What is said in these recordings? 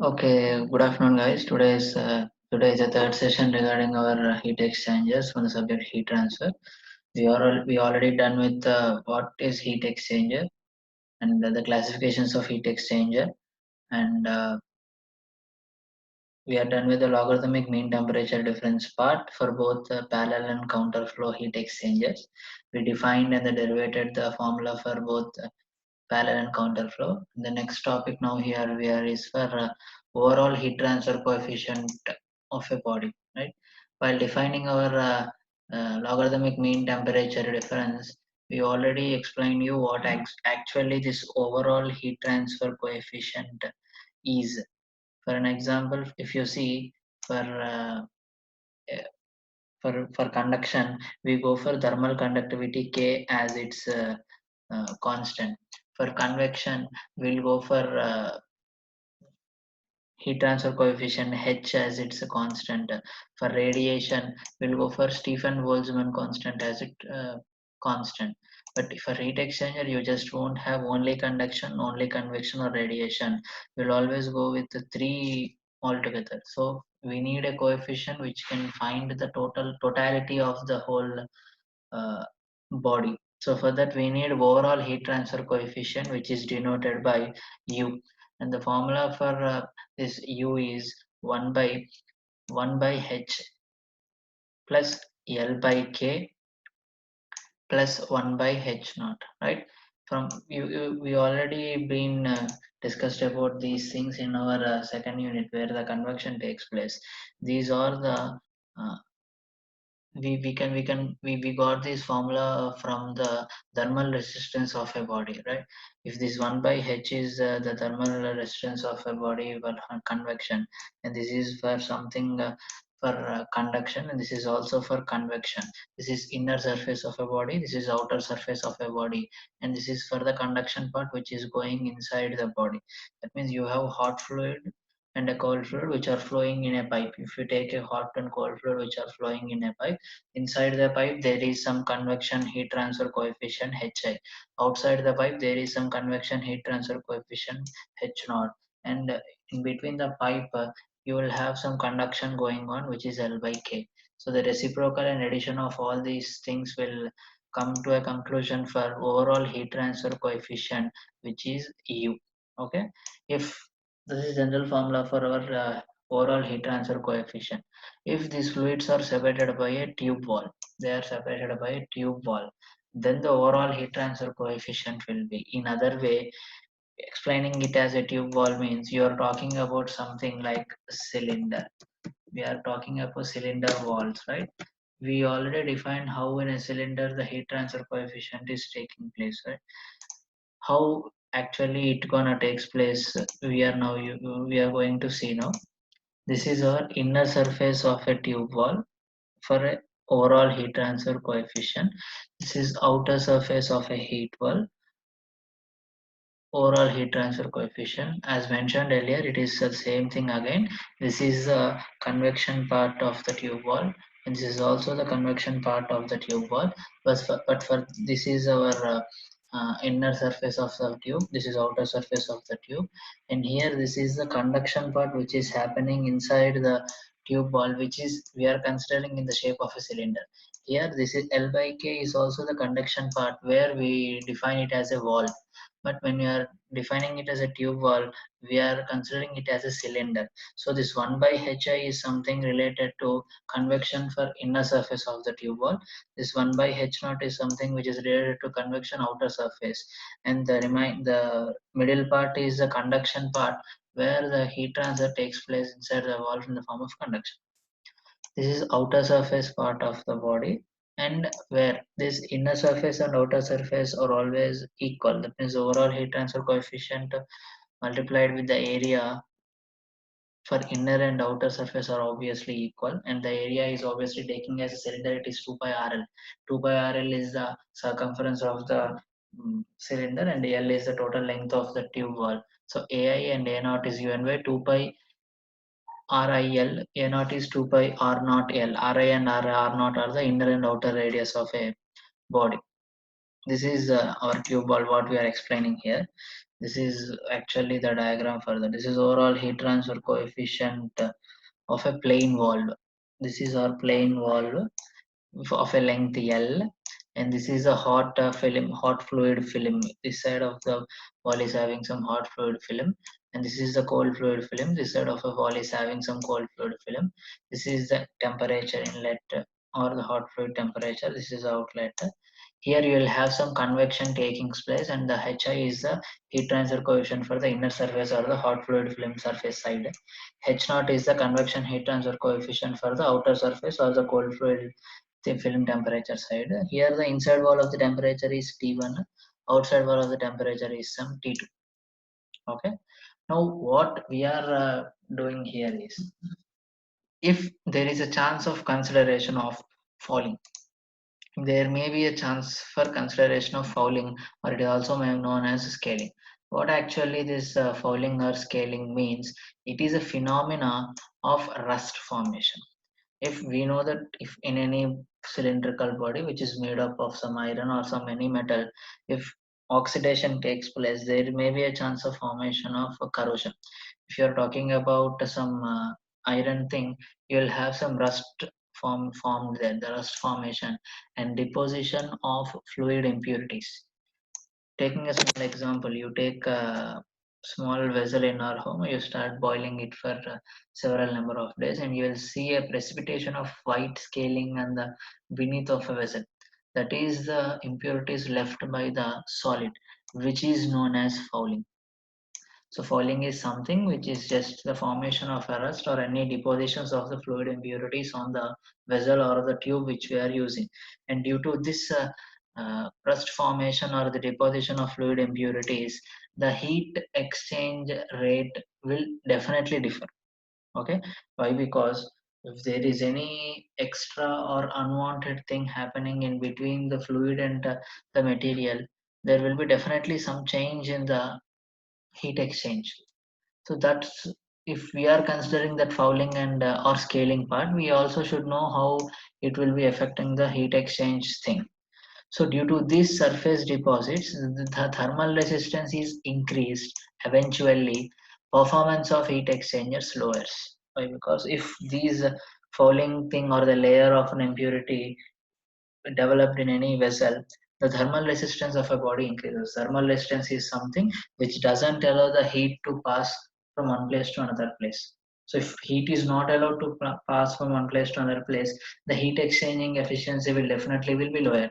Okay, good afternoon, guys. Today is the third session regarding our heat exchangers on the subject heat transfer. We already done with what is heat exchanger and the classifications of heat exchanger, and we are done with the logarithmic mean temperature difference part for both parallel and counter flow heat exchangers. We defined and derivated the formula for both parallel and counter flow. The next topic now here we are is for overall heat transfer coefficient of a body, right? While defining our logarithmic mean temperature difference, we already explained you what actually this overall heat transfer coefficient is. For an example, if you see for eh, for conduction, we go for thermal conductivity K as its constant. For convection, we'll go for heat transfer coefficient H as it's a constant. For radiation, we'll go for Stefan Boltzmann constant as it constant. But for heat exchanger, you just won't have only conduction, only convection, or radiation. We'll always go with the three altogether. So we need a coefficient which can find the totality of the whole uh, body. So for that we need overall heat transfer coefficient, which is denoted by U, and the formula for this U is 1 by H plus L by K plus 1 by H naught, right? From we already been discussed about these things in our second unit where the convection takes place. These are the uh, we got this formula from the thermal resistance of a body, right? If this 1 by H is the thermal resistance of a body for convection, and this is for something for conduction, and this is also for convection. This is inner surface of a body, this is outer surface of a body, and this is for the conduction part which is going inside the body. That means you have hot fluid and a cold fluid which are flowing in a pipe. If you take a hot and cold fluid which are flowing in a pipe, inside the pipe there is some convection heat transfer coefficient Hi. Outside the pipe there is some convection heat transfer coefficient H naught. And in between the pipe you will have some conduction going on which is L by K. So the reciprocal and addition of all these things will come to a conclusion for overall heat transfer coefficient which is U. Okay. If this is general formula for our overall heat transfer coefficient. If these fluids are separated by a tube wall, they are separated by a tube wall, then the overall heat transfer coefficient will be. In other way, explaining it as a tube wall means you are talking about something like a cylinder. We are talking about cylinder walls, right? We already defined how in a cylinder the heat transfer coefficient is taking place, right? How actually it gonna takes place, we are going to see now. This is our inner surface of a tube wall for a overall heat transfer coefficient. This is outer surface of a heat wall, overall heat transfer coefficient. As mentioned earlier, it is the same thing again. This is the convection part of the tube wall, and this is also the convection part of the tube wall. But for this is our inner surface of the tube. This is outer surface of the tube, and here this is the conduction part which is happening inside the tube wall, which is we are considering in the shape of a cylinder. Here, this is L by K is also the conduction part where we define it as a wall, but when we are defining it as a tube wall, we are considering it as a cylinder. So this 1 by Hi is something related to convection for inner surface of the tube wall. This 1 by H naught is something which is related to convection outer surface. And the middle part is the conduction part where the heat transfer takes place inside the wall in the form of conduction. This is outer surface part of the body, and where this inner surface and outer surface are always equal. That means overall heat transfer coefficient multiplied with the area for inner and outer surface are obviously equal, and the area is obviously taking as a cylinder, it is 2 pi RL. 2 pi RL is the circumference of the cylinder, and L is the total length of the tube wall. So AI and A naught is given by 2 pi RIL, A naught is 2 pi R naught L. RI and R naught are the inner and outer radius of a body. This is our tube wall, what we are explaining here. This is actually the diagram for that. This is overall heat transfer coefficient of a plane valve. This is our plane valve of a length L, and this is a hot film, hot fluid film. This side of the wall is having some hot fluid film, and this is the cold fluid film. This side of the wall is having some cold fluid film. This is the temperature inlet or the hot fluid temperature. This is the outlet. Here you will have some convection taking place, and the HI is the heat transfer coefficient for the inner surface or the hot fluid film surface side. H naught is the convection heat transfer coefficient for the outer surface or the cold fluid the film temperature side. Here the inside wall of the temperature is T1, outside wall of the temperature is some T2. Okay. Now what we are doing here is, if there is a chance of consideration of falling, there may be a chance for consideration of fouling, or it is also known as scaling. What actually this fouling or scaling means, it is a phenomena of rust formation. If we know that if in any cylindrical body which is made up of some iron or some any metal, if oxidation takes place, there may be a chance of formation of corrosion. If you're talking about some iron thing, you'll have some rust formed there, the rust formation and deposition of fluid impurities. Taking a small example, you take a small vessel in our home, you start boiling it for several number of days, and you will see a precipitation of white scaling on the beneath of a vessel. That is the impurities left by the solid, which is known as fouling. So fouling is something which is just the formation of a rust or any depositions of the fluid impurities on the vessel or the tube which we are using. And due to this rust formation or the deposition of fluid impurities, the heat exchange rate will definitely differ. Okay, why? Because if there is any extra or unwanted thing happening in between the fluid and the material, there will be definitely some change in the heat exchange. So that's, if we are considering that fouling and or scaling part, we also should know how it will be affecting the heat exchange thing. So due to these surface deposits, the thermal resistance is increased. Eventually, performance of heat exchangers lowers. Why? Because if these fouling thing or the layer of an impurity developed in any vessel, the thermal resistance of a body increases. Thermal resistance is something which doesn't allow the heat to pass from one place to another place. So if heat is not allowed to pass from one place to another place, the heat exchanging efficiency will definitely will be lower.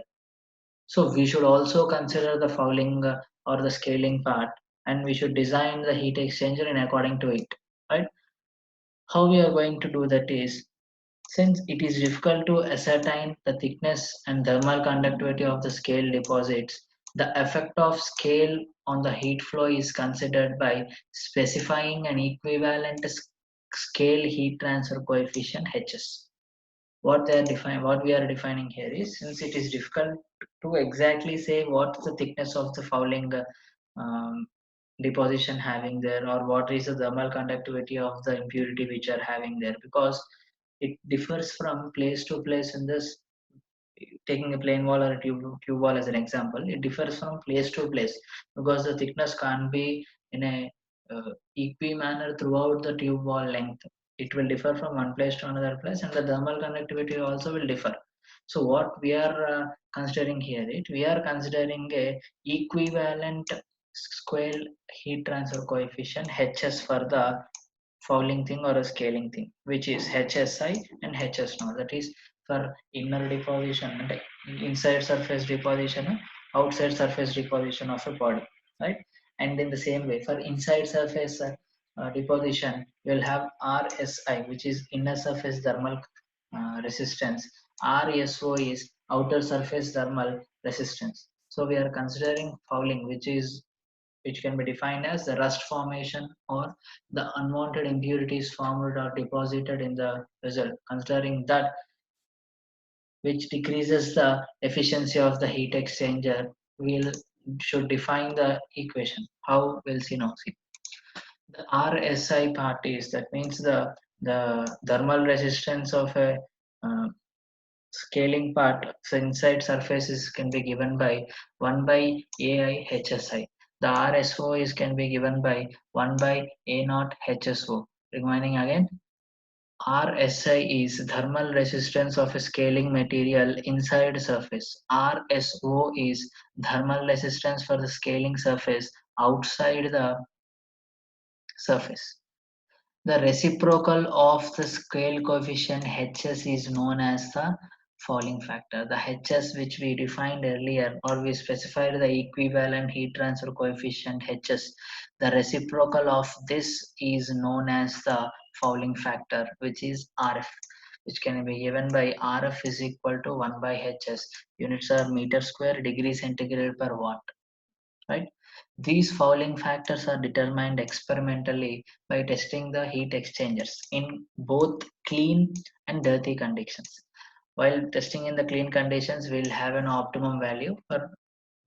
So we should also consider the fouling or the scaling part, and we should design the heat exchanger in according to it. Right? How we are going to do that is, since it is difficult to ascertain the thickness and thermal conductivity of the scale deposits, the effect of scale on the heat flow is considered by specifying an equivalent scale heat transfer coefficient Hs. What we are defining here is, since it is difficult to exactly say what's the thickness of the fouling um, deposition having there, or what is the thermal conductivity of the impurity which are having there, because it differs from place to place in this. Taking a plain wall or a tube wall as an example, it differs from place to place, because the thickness can't be in a equi manner throughout the tube wall length. It will differ from one place to another place, and the thermal conductivity also will differ. So what we are considering here, we are considering a equivalent square heat transfer coefficient Hs for the fouling thing or a scaling thing, which is HSI and HS0. That is for inner deposition and inside surface deposition and outside surface deposition of a body, right? And in the same way, for inside surface deposition, you will have RSI, which is inner surface thermal resistance. RSO is outer surface thermal resistance. So we are considering fouling, which can be defined as the rust formation or the unwanted impurities formed or deposited in the vessel. Considering that, which decreases the efficiency of the heat exchanger, we'll should define the equation. How we'll see now. See, the RSI part is, that means the thermal resistance of a uh, scaling part. So inside surfaces can be given by 1 by AI HSI. The RSO is can be given by 1 by A naught HSO. Remaining again, RSI is thermal resistance of a scaling material inside surface. RSO is thermal resistance for the scaling surface outside the surface. The reciprocal of the scale coefficient Hs is known as the fouling factor. The Hs which we defined earlier, or we specified the equivalent heat transfer coefficient Hs. The reciprocal of this is known as the fouling factor, which is Rf, which can be given by Rf is equal to 1 by Hs. Units are meter square degree centigrade per watt, right? These fouling factors are determined experimentally by testing the heat exchangers in both clean and dirty conditions. While testing in the clean conditions, we'll have an optimum value, but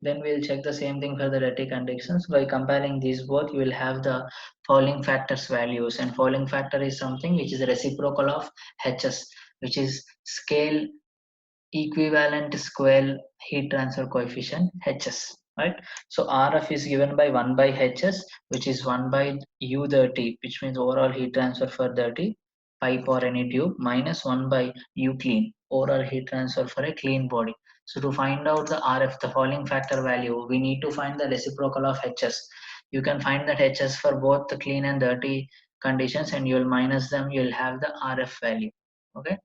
then we'll check the same thing for the dirty conditions. By comparing these both, you will have the fouling factors values, and fouling factor is something which is a reciprocal of Hs, which is scale equivalent square heat transfer coefficient Hs, right? So Rf is given by 1 by Hs, which is 1 by U30, which means overall heat transfer for dirty pipe or any tube, minus 1 by U clean, overall heat transfer for a clean body. So to find out the Rf, the fouling factor value, we need to find the reciprocal of Hs. You can find that Hs for both the clean and dirty conditions, and you'll minus them, you'll have the Rf value. Okay.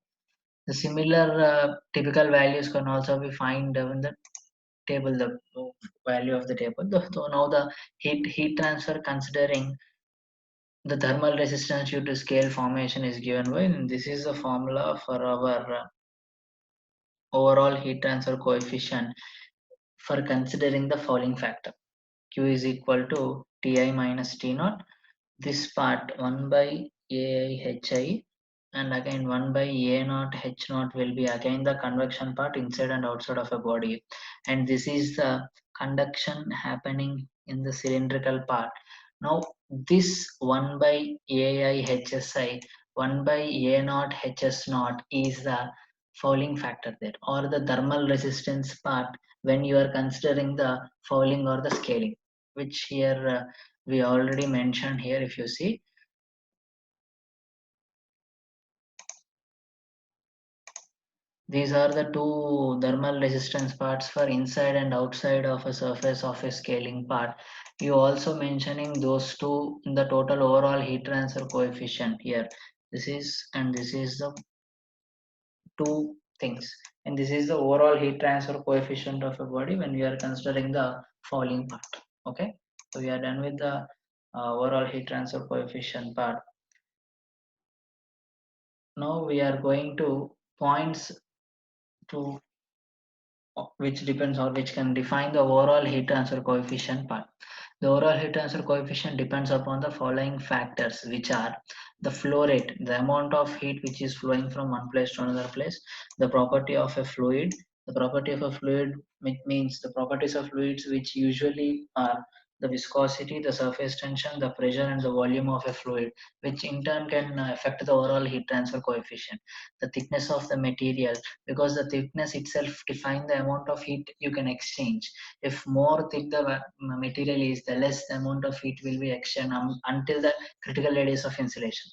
The similar typical values can also be found in the table, the value of the table. So now the heat transfer considering the thermal resistance due to scale formation is given by, and this is the formula for our overall heat transfer coefficient for considering the fouling factor. Q is equal to Ti minus T naught. This part 1 by AIHI, and again 1 by A naught H naught will be again the convection part inside and outside of a body, and this is the conduction happening in the cylindrical part. Now this 1 by AIHSI, 1 by A naught HS naught is the fouling factor there, or the thermal resistance part when you are considering the fouling or the scaling, which here we already mentioned here. If you see, these are the two thermal resistance parts for inside and outside of a surface of a scaling part. You also mentioning those two in the total overall heat transfer coefficient here. This is, and this is the two things, and this is the overall heat transfer coefficient of a body when we are considering the fouling part. Okay, so we are done with the overall heat transfer coefficient part. Now we are going to points to which depends or which can define the overall heat transfer coefficient part. The overall heat transfer coefficient depends upon the following factors, which are the flow rate, the amount of heat which is flowing from one place to another place, the property of a fluid. The property of a fluid means the properties of fluids which usually are the viscosity, the surface tension, the pressure, and the volume of a fluid, which in turn can affect the overall heat transfer coefficient. The thickness of the material, because the thickness itself defines the amount of heat you can exchange. If more thick the material is, the less the amount of heat will be exchanged until the critical radius of insulation.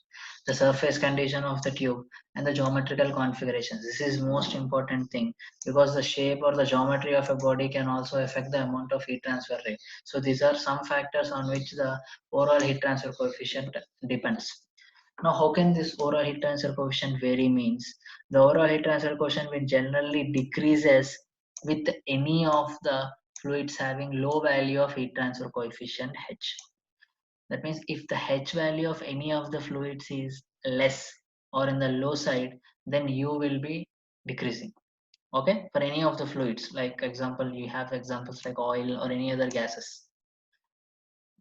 The surface condition of the tube and the geometrical configurations. This is most important thing, because the shape or the geometry of a body can also affect the amount of heat transfer rate. So these are some factors on which the overall heat transfer coefficient depends. Now, how can this overall heat transfer coefficient vary means? The overall heat transfer coefficient will generally decreases with any of the fluids having low value of heat transfer coefficient H. That means if the H value of any of the fluids is less or in the low side, then U will be decreasing. Okay, for any of the fluids, like example, you have examples like oil or any other gases.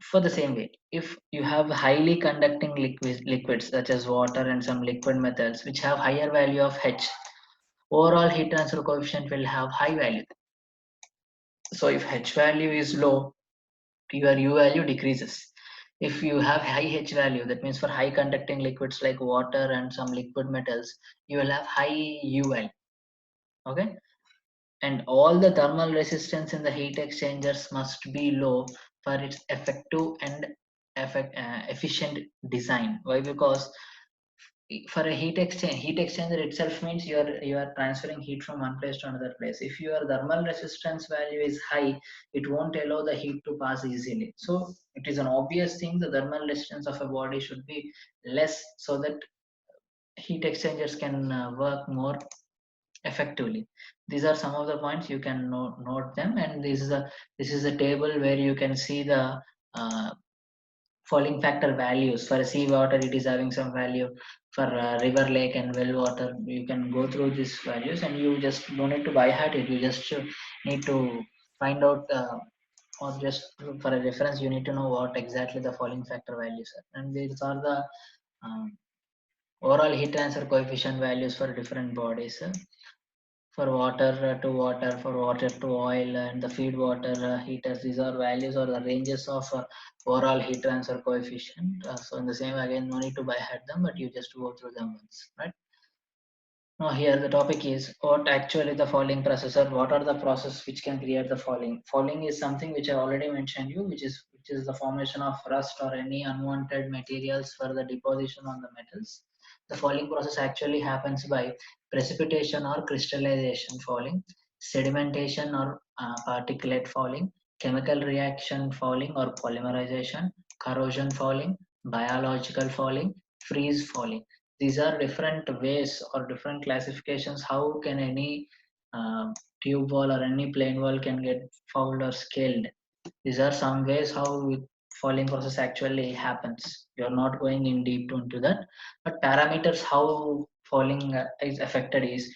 For the same way, if you have highly conducting liquids such as water and some liquid metals which have higher value of H, overall heat transfer coefficient will have high value. So if H value is low, your U value decreases. If you have high H value, that means for high conducting liquids like water and some liquid metals, you will have high U value. Okay, and all the thermal resistance in the heat exchangers must be low for its effective and efficient design. Why? Because for a heat exchanger itself means you are transferring heat from one place to another place. If your thermal resistance value is high, it won't allow the heat to pass easily. So it is an obvious thing the thermal resistance of a body should be less, so that heat exchangers can work more effectively. These are some of the points you can note them, and this is a table where you can see the uh, falling factor values. For sea water it is having some value, for river, lake and well water you can go through these values, and you just don't need to by heart it, you just should need to find out, or just for a reference you need to know what exactly the falling factor values are. And these are the um, overall heat transfer coefficient values for different bodies. For water to water, for water to oil, and the feed water heaters, these are values or the ranges of overall heat transfer coefficient. So in the same, again, no need to by heart them, but you just go through them once, right? Now here the topic is what actually the falling process, or what are the process which can create the falling. Falling is something which I already mentioned you, which is the formation of rust or any unwanted materials for the deposition on the metals. The falling process actually happens by precipitation or crystallization falling, sedimentation or particulate falling, chemical reaction falling or polymerization, corrosion falling, biological falling, freeze falling. These are different ways or different classifications how can any uh, tube wall or any plane wall can get fouled or scaled. These are some ways how falling process actually happens. You're not going in deep into that, but parameters how falling is affected is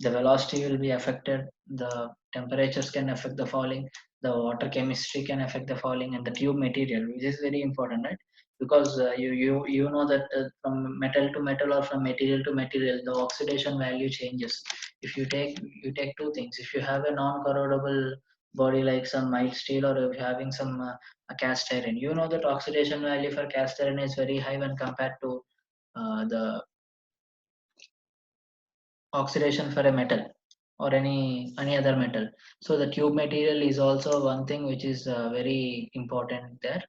the velocity will be affected, the temperatures can affect the falling, the water chemistry can affect the falling, and the tube material, which is very important, right? Because you know that from metal to metal or from material to material, the oxidation value changes. If you take two things, if you have a non-corrodable body like some mild steel, or if you're having some a cast iron, you know that oxidation value for cast iron is very high when compared to the oxidation for a metal or any other metal. So the tube material is also one thing which is very important there.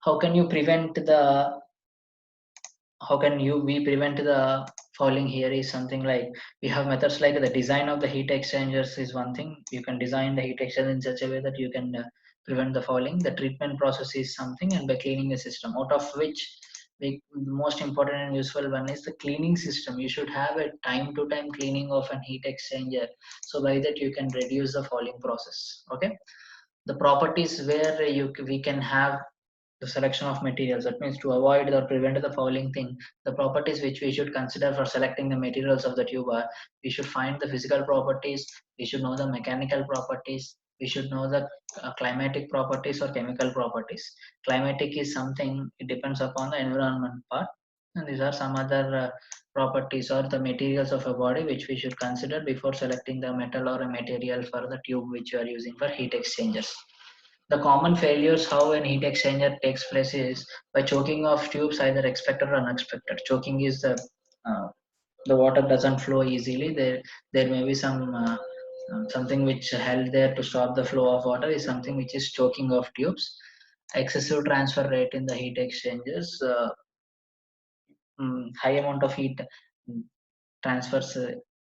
How can you prevent the how can you we prevent the falling? Here is something like we have methods like the design of the heat exchangers is one thing. You can design the heat exchanger in such a way that you can prevent the falling. The treatment process is something, and by cleaning the system, out of which the most important and useful one is the cleaning system. You should have a time to time cleaning of an heat exchanger, so by that you can reduce the falling process. Okay, the properties where we can have the selection of materials, that means to avoid or prevent the fouling thing, the properties which we should consider for selecting the materials of the tube are: we should find the physical properties, we should know the mechanical properties, we should know the climatic properties or chemical properties. Climatic is something, it depends upon the environment part, and these are some other properties or the materials of a body which we should consider before selecting the metal or a material for the tube which you are using for heat exchangers. The common failures how an heat exchanger takes place is by choking of tubes, either expected or unexpected. Choking is the water doesn't flow easily. There may be something which held there to stop the flow of water is something which is choking of tubes. Excessive transfer rate in the heat exchangers, high amount of heat mm, transfers.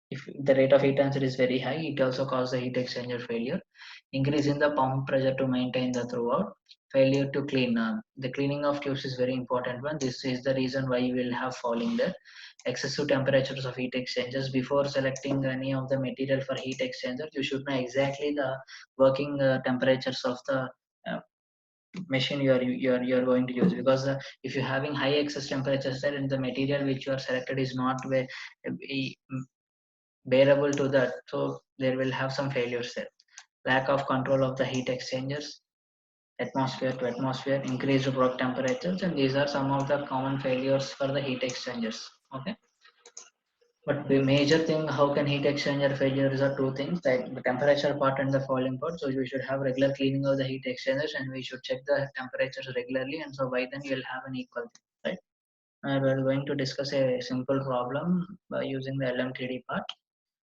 If the rate of heat transfer is very high, it also causes the heat exchanger failure. Increase in the pump pressure to maintain the throughout. Failure to clean. The cleaning of tubes is very important one. This is the reason why you will have falling there. Excessive temperatures of heat exchangers. Before selecting any of the material for heat exchanger, you should know exactly the working temperatures of the uh, machine you are going to use, because if you're having high excess temperatures there and the material which you are selected is not bearable to that, so there will have some failures there. Lack of control of the heat exchangers, atmosphere to atmosphere, increased work temperatures, and these are some of the common failures for the heat exchangers. Okay, but the major thing how can heat exchanger failures are two things, like the temperature part and the falling part. So we should have regular cleaning of the heat exchangers, and we should check the temperatures regularly, and so by then you'll have an equal thing, right? We're going to discuss a simple problem by using the LM3D part.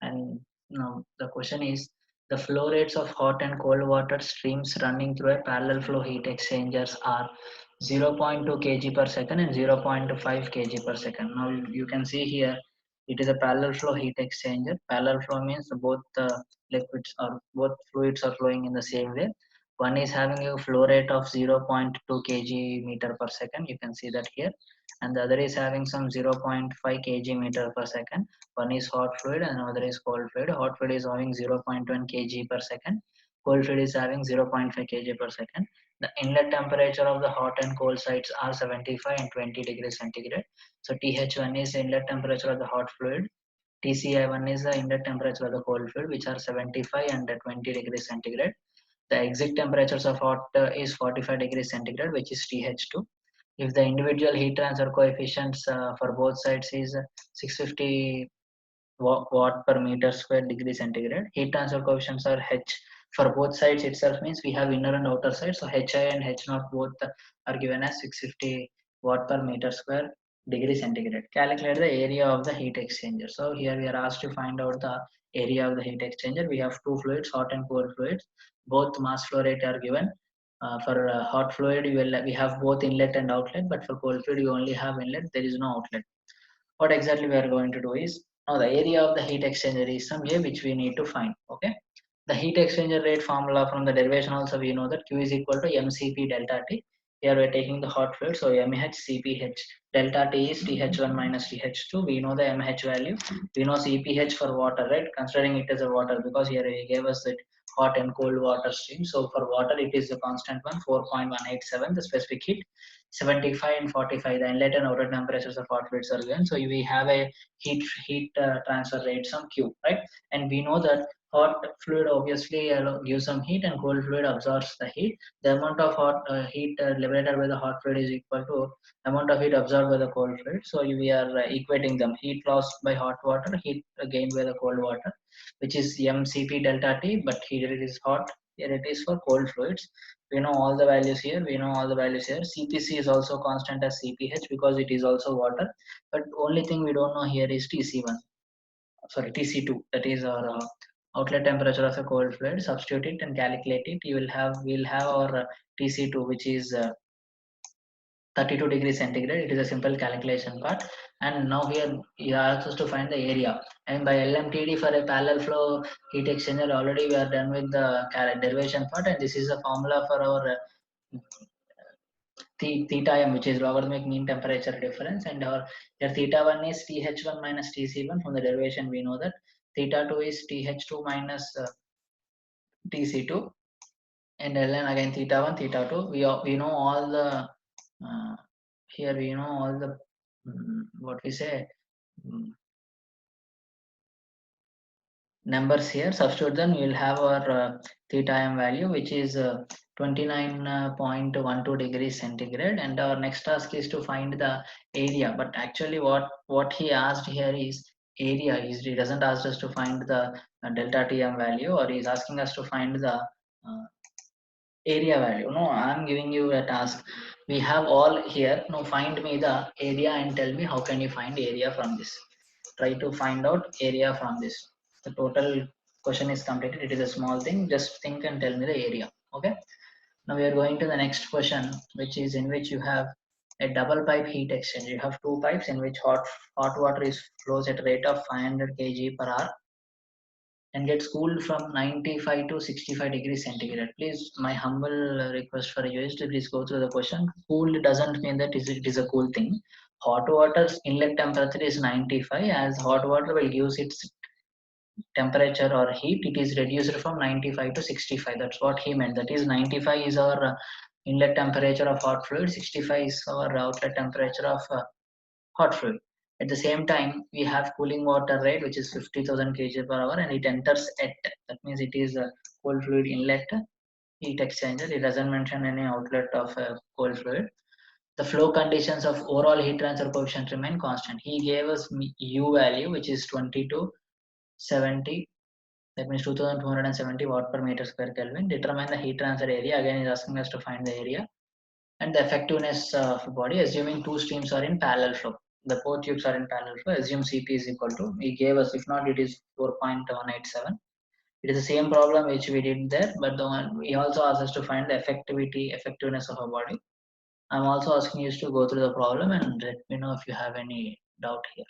And now the question is, The flow rates of hot and cold water streams running through a parallel flow heat exchangers are 0.2 kg per second and 0.5 kg per second. Now you can see here it is a parallel flow heat exchanger. Parallel flow means both liquids or both fluids are flowing in the same way. One is having a flow rate of 0.2 kg meter per second. You can see that here, and the other is having some 0.5 kg meter per second. One is hot fluid and another is cold fluid. Hot fluid is having 0.1 kg per second. Cold fluid is having 0.5 kg per second. The inlet temperature of the hot and cold sides are 75 and 20 degrees centigrade. So TH1 is the inlet temperature of the hot fluid. TCI1 is the inlet temperature of the cold fluid, which are 75 and 20 degrees centigrade. The exit temperatures of hot is 45 degrees centigrade, which is TH2. If the individual heat transfer coefficients for both sides is 650 watt per meter square degree centigrade. Heat transfer coefficients are H for both sides itself means we have inner and outer side. So HI and H naught both are given as 650 watt per meter square degree centigrade. Calculate the area of the heat exchanger. So here we are asked to find out the area of the heat exchanger. We have two fluids, hot and cold fluids. Both mass flow rate are given. For hot fluid, we have both inlet and outlet, but for cold fluid, you only have inlet. There is no outlet. What exactly we are going to do is now the area of the heat exchanger is some A which we need to find. Okay, the heat exchanger rate formula from the derivation also we know that Q is equal to mCp delta T. Here we are taking the hot fluid, so mHCpH delta T is TH1 minus TH2. We know the mH value. We know CpH for water, right? Considering it as a water because here he gave us it hot and cold water stream. So for water it is the constant one 4.187 the specific heat. 75 and 45 the inlet and outer temperatures of hot fluids are given. So we have a heat transfer rate some Q, right? And we know that hot fluid obviously gives some heat and cold fluid absorbs the heat. The amount of hot heat liberated by the hot fluid is equal to amount of heat absorbed by the cold fluid. So we are equating them: heat lost by hot water, heat gained by the cold water, which is mCp delta T. But here it is hot, here it is for cold fluids. We know all the values here. We know all the values here. CPC is also constant as CPH because it is also water. But only thing we don't know here is TC1. Sorry, TC2. That is our outlet temperature of a cold fluid. Substitute it and calculate it. We'll have our TC2, which is 32 degrees centigrade. It is a simple calculation part. And now here you ask us to find the area. And by LMTD for a parallel flow heat exchanger, already we are done with the derivation part. And this is the formula for our theta m, which is logarithmic mean temperature difference, and our your theta 1 is th1 minus tc1. From the derivation we know that theta 2 is th2 minus tc2, and ln again theta 1 theta 2. We know all the uh, here we know all the what we say numbers here. Substitute them, we will have our theta m value, which is 29.12 degrees centigrade. And our next task is to find the area. But actually what he asked here is area. He doesn't ask us to find the delta tm value, or he's asking us to find the area value. No, I'm giving you a task. We have all here. Now find me the area and tell me how can you find area from this. Try to find out area from this. The total question is completed. It is a small thing. Just think and tell me the area. Okay, now we are going to the next question, which is in which you have a double pipe heat exchanger. You have two pipes in which hot water is flows at a rate of 500 kg per hour and gets cooled from 95 to 65 degrees centigrade. Please, my humble request for you is to please go through the question. Cooled doesn't mean that it is a cool thing. Hot water's inlet temperature is 95. As hot water will use its temperature or heat, it is reduced from 95 to 65. That's what he meant. That is 95 is our inlet temperature of hot fluid, 65 is our outlet temperature of hot fluid. At the same time, we have cooling water rate, which is 50,000 kg per hour, and it enters at, that means it is a cold fluid inlet heat exchanger. It doesn't mention any outlet of cold fluid. The flow conditions of overall heat transfer coefficient remain constant. He gave us U value, which is 2270. That means 2270 watt per meter square Kelvin. Determine the heat transfer area. Again, is asking us to find the area and the effectiveness of the body, assuming two streams are in parallel flow. The both tubes are in parallel flow. Assume Cp is equal to, he gave us, if not, it is 4.187. It is the same problem which we did there, but the one he also asks us to find the effectiveness of a body. I'm also asking you to go through the problem and let me know if you have any doubt here.